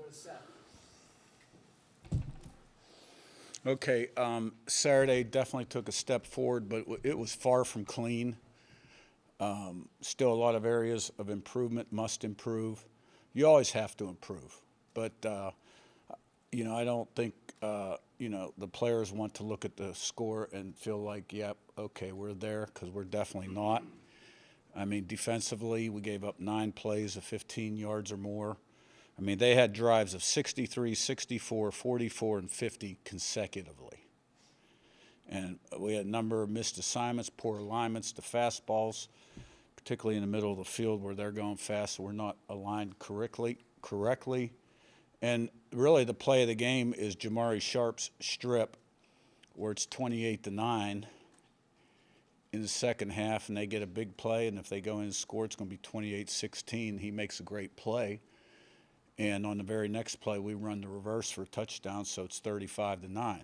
to Seth. Okay, Saturday definitely took a step forward, but it was far from clean. Still a lot of areas of improvement, must improve. You always have to improve, but I don't think the players want to look at the score and feel like, yep, okay, we're there, because we're definitely not. I mean, defensively, we gave up 9 plays of 15 yards or more. I mean, they had drives of 63, 64, 44, and 50 consecutively. And we had a number of missed assignments, poor alignments to fastballs, particularly in the middle of the field where they're going fast, so we're not aligned correctly. And really the play of the game is Jamari Sharp's strip, where it's 28-9 in the second half, and they get a big play, and if they go in and score, it's going to be 28-16. He makes a great play. And on the very next play, we run the reverse for a touchdown, so it's 35-9.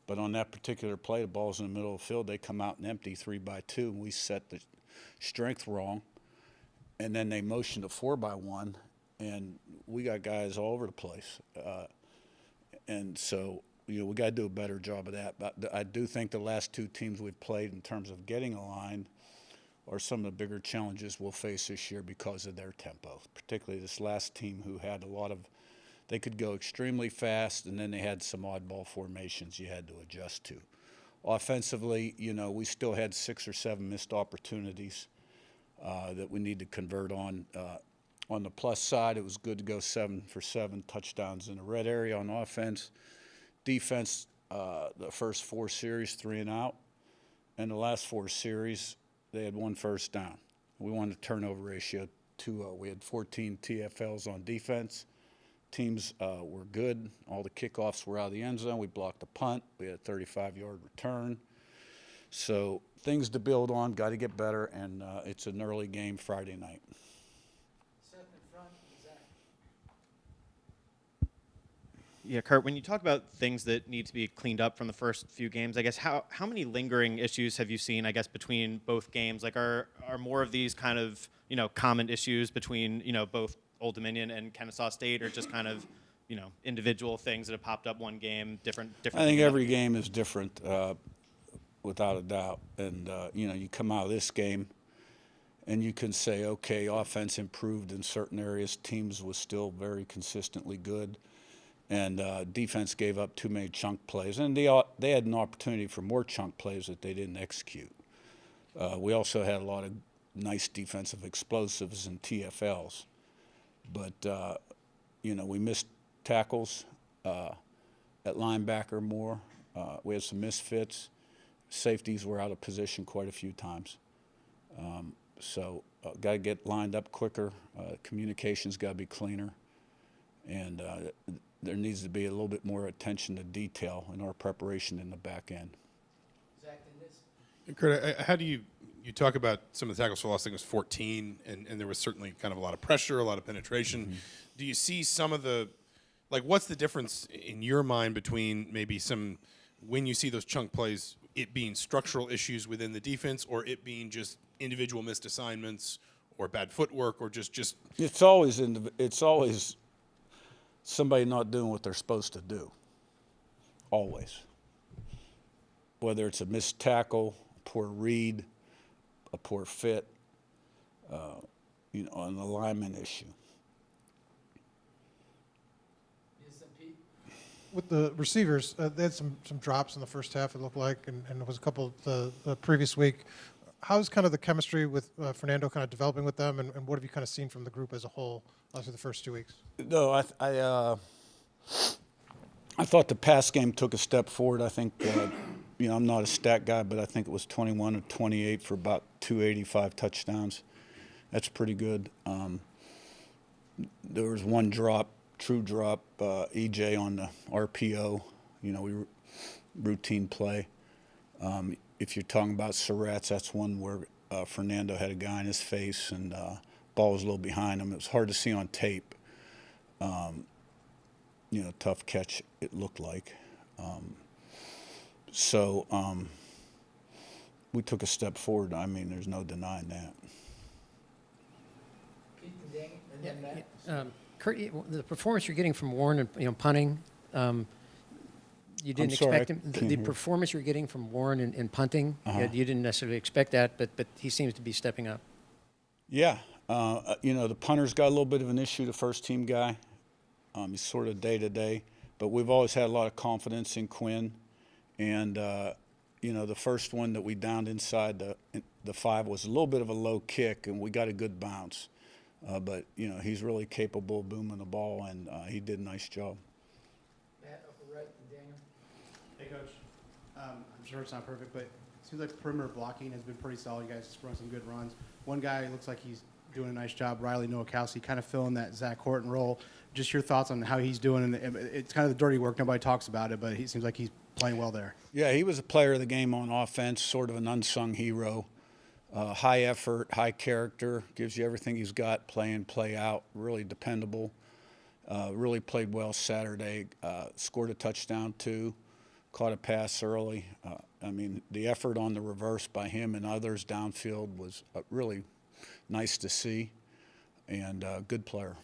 But on that particular play, the ball's in the middle of the field. They come out and empty 3-2, and we set the strength wrong. And then they motioned a 4-1, and we got guys all over the place. And so, we got to do a better job of that. But I do think the last 2 teams we've played in terms of getting aligned are some of the bigger challenges we'll face this year because of their tempo, particularly this last team who had a lot of – they could go extremely fast, and then they had some oddball formations you had to adjust to. Offensively, we still had 6 or 7 missed opportunities that we need to convert on. On the plus side, it was good to go 7 for 7 touchdowns in the red area on offense. Defense, the first 4 series, 3 and out. And the last 4 series, they had 1 first down. We won the turnover ratio 2-0. We had 14 TFLs on defense. Teams were good. All the kickoffs were out of the end zone. We blocked a punt. We had a 35-yard return. So things to build on, got to get better, and it's an early game Friday night. Seth in front, Zach. Yeah, Curt, when you talk about things that need to be cleaned up from the first few games, I guess how many lingering issues have you seen, I guess, between both games? Like, are more of these kind of, common issues between, both Old Dominion and Kennesaw State, or just kind of, individual things that have popped up one game, different? I think every game is different, without a doubt. And, you come out of this game and you can say, okay, offense improved in certain areas. Teams was still very consistently good. And defense gave up too many chunk plays. And they had an opportunity for more chunk plays that they didn't execute. We also had a lot of nice defensive explosives and TFLs. But, we missed tackles at linebacker more. We had some misfits. Safeties were out of position quite a few times. So got to get lined up quicker. Communication's got to be cleaner. And there needs to be a little bit more attention to detail in our preparation in the back end. Zach in this. Curt, how do you talk about some of the tackles for loss? I think it was 14, and there was certainly kind of a lot of pressure, a lot of penetration. Mm-hmm. Do you see some of the, what's the difference in your mind between maybe when you see those chunk plays, it being structural issues within the defense, or it being just individual missed assignments or bad footwork, or just It's always somebody not doing what they're supposed to do. Always. Whether it's a missed tackle, a poor read, a poor fit, an alignment issue. Yes, and Pete. With the receivers, they had some drops in the first half, it looked like, and there was a couple the previous week. How's kind of the chemistry with Fernando kind of developing with them, and what have you kind of seen from the group as a whole through the first 2 weeks? No, I thought the pass game took a step forward. I think, I'm not a stat guy, but I think it was 21 or 28 for about 285 touchdowns. That's pretty good. There was one true drop, EJ on the RPO. Routine play. If you're talking about Surratt's, that's one where Fernando had a guy in his face and ball was a little behind him. It was hard to see on tape. Tough catch, it looked like. We took a step forward. I mean, there's no denying that. Pete and Danny, and then Matt. Curt, the performance you're getting from Warren and punting, you didn't sorry, expect him. I The can't hear. performance you're getting from Warren in punting, you didn't necessarily expect that, but he seems to be stepping up. Yeah, the punter's got a little bit of an issue, the first team guy. He's sort of day to day, but we've always had a lot of confidence in Quinn. And, the first one that we downed inside the 5 was a little bit of a low kick, and we got a good bounce. But, he's really capable of booming the ball, and he did a nice job. Matt, upper right, and Daniel. Hey, Coach. I'm sure it's not perfect, but it seems like perimeter blocking has been pretty solid. You guys run some good runs. One guy looks like he's doing a nice job, Riley Nowakowski, kind of filling that Zach Horton role. Just your thoughts on how he's doing. And it's kind of the dirty work. Nobody talks about it, but he seems like he's playing well there. Yeah, he was a player of the game on offense, sort of an unsung hero. High effort, high character, gives you everything he's got, play in, play out, really dependable. Really played well Saturday, scored a touchdown too, caught a pass early. The effort on the reverse by him and others downfield was really nice to see, and good player.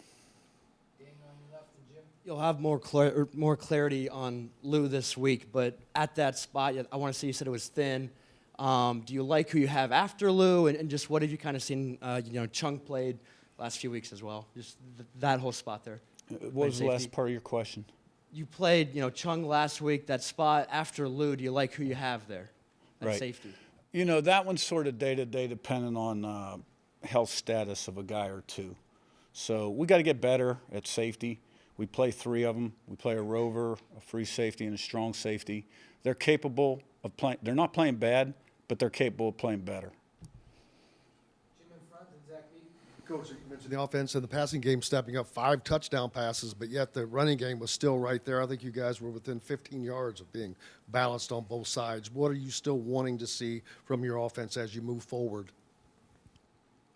Daniel on your left, and Jim. You'll have more clarity on Lou this week, but at that spot, I want to say you said it was thin. Do you like who you have after Lou, and just what have you kind of seen? Chung played last few weeks as well. Just that whole spot there. What was the last part of your question? You played, Chung last week. That spot after Lou, do you like who you have there at Right. safety? That one's sort of day-to-day depending on health status of a guy or two. So we got to get better at safety. We play 3 of them. We play a rover, a free safety, and a strong safety. They're capable of playing. They're not playing bad, but they're capable of playing better. Jim in front, and Zach Lee. Coach, you mentioned the offense and the passing game stepping up 5 touchdown passes, but yet the running game was still right there. I think you guys were within 15 yards of being balanced on both sides. What are you still wanting to see from your offense as you move forward?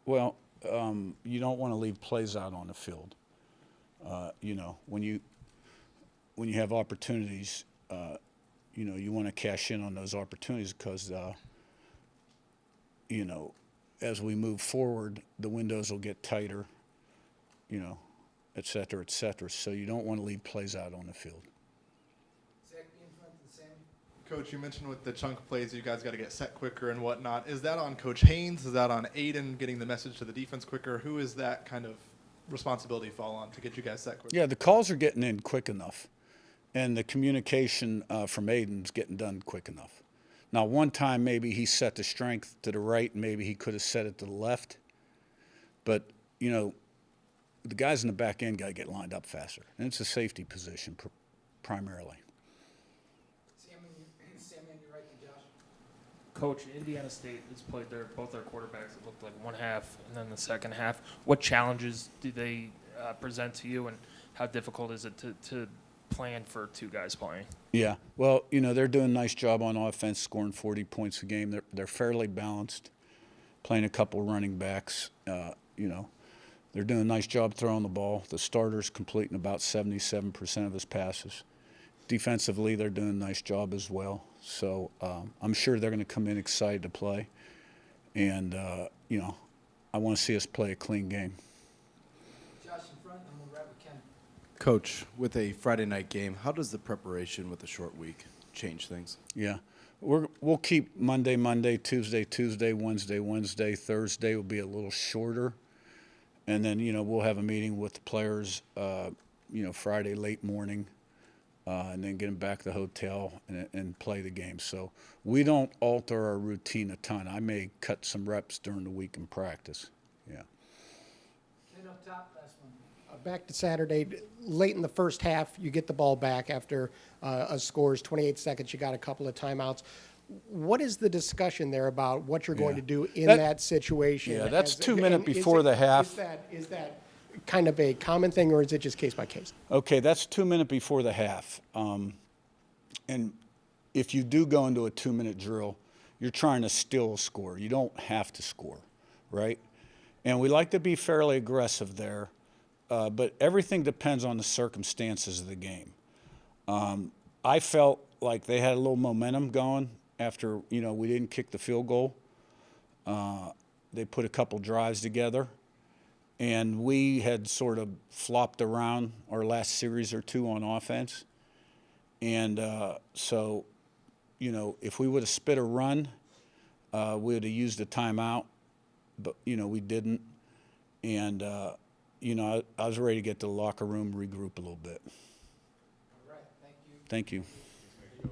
Well, you don't want to leave plays out on the field. When you have opportunities, you want to cash in on those opportunities because, as we move forward, the windows will get tighter, et cetera, et cetera. So you don't want to leave plays out on the field. Zach B in front, and Sammy. Coach, you mentioned with the chunk plays, you guys got to get set quicker and whatnot. Is that on Coach Haynes? Is that on Aiden getting the message to the defense quicker? Who is that kind of responsibility fall on to get you guys set quicker? Yeah, the calls are getting in quick enough, and the communication from Aiden's getting done quick enough. Now, one time maybe he set the strength to the right, and maybe he could have set it to the left. But, the guys in the back end got to get lined up faster. And it's a safety position primarily. Sammy on your right, and Josh. Coach, Indiana State has played both their quarterbacks. It looked like one half and then the second half. What challenges do they present to you, and how difficult is it to plan for 2 guys playing? Yeah, well, they're doing a nice job on offense, scoring 40 points a game. They're fairly balanced, playing a couple running backs. They're doing a nice job throwing the ball. The starter's completing about 77% of his passes. Defensively, they're doing a nice job as well. So I'm sure they're going to come in excited to play. And, I want to see us play a clean game. Josh in front, and we'll wrap with Ken. Coach, with a Friday night game, how does the preparation with a short week change things? Yeah. We'll keep Monday, Tuesday, Wednesday. Thursday will be a little shorter. And then, we'll have a meeting with the players, Friday late morning, and then get them back to the hotel and play the game. So we don't alter our routine a ton. I may cut some reps during the week in practice. Yeah. Ken up top, last one. Back to Saturday, late in the first half, you get the ball back after a scores 28 seconds. You got a couple of timeouts. What is the discussion there about what you're going to do in that situation? Yeah, that's 2 minutes before the half. Is that kind of a common thing, or is it just case by case? Okay, that's 2 minutes before the half. And if you do go into a 2-minute drill, you're trying to steal a score. You don't have to score, right? And we like to be fairly aggressive there, but everything depends on the circumstances of the game. I felt like they had a little momentum going after, we didn't kick the field goal. They put a couple drives together, And we had sort of flopped around our last series or two on offense. And so, you know, if we would have spit a run, we would have used a timeout, but, you know, we didn't. And, you know, I was ready to get to the locker room, regroup a little bit. All right, thank you. Thank you.